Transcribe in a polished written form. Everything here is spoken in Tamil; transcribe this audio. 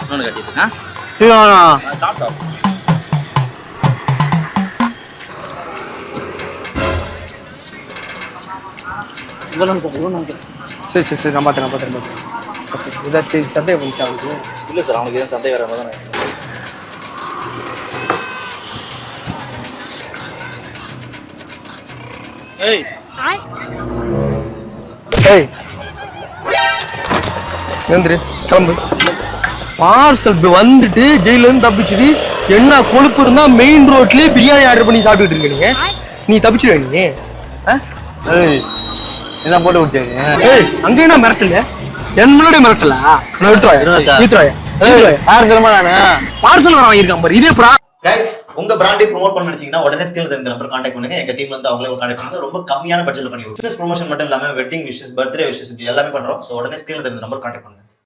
இன்னொன்று கட்டிட்டு சாப்பிட்டோம். சரி சரி சரி, நான் பார்த்தேன். இதாச்சு சந்தேகம் வந்துச்சு அவனுக்கு. இல்லை சார், அவனுக்கு எதுவும் சந்தேகம் வர மாதிரி தானே. ஏய் ஏய் எந்திரி, கிளம்பு. பார்சல் வந்துட்டு ஜெயிலேருந்து தப்பிச்சுட்டு என்ன கொழுப்பு இருந்தா மெயின் ரோட்லயே பிரியாணி ஆர்டர் பண்ணி சாப்பிட்டுட்டு இருக்கீங்க. நீ தப்பிச்சுடுவே நீ. என்ன போட்டு விட்டீங்க? ஏய் அங்கே என்ன மிரட்டல? என்னோட மிரட்டலா? நான் எடுத்துருவாயா பார்சல் வர வாங்கியிருக்கான் பாரு. இதே கைஸ், உங்க பிராண்டை ப்ரோமோட் பண்ண நினைச்சீங்கன்னா உடனே ஸ்கில் தெரிஞ்ச நம்பர் கான்டாக்ட் பண்ணுங்க. எங்க டீம்ல இருந்து அவங்களே கான்டாக்ட் பண்ணுங்க. ரொம்ப கம்மியான பட்ஜெட்ல பண்ணி பிசினஸ் ப்ரொமோஷன் மட்டும் இல்லாம வெட்டிங் விஷஸ், பர்த்டே விஷஸ் எல்லாமே பண்றோம். சோ உடனே ஸ்கில் தெரிஞ்ச நம்பர் கான்டாக்ட் பண்ணுங்க.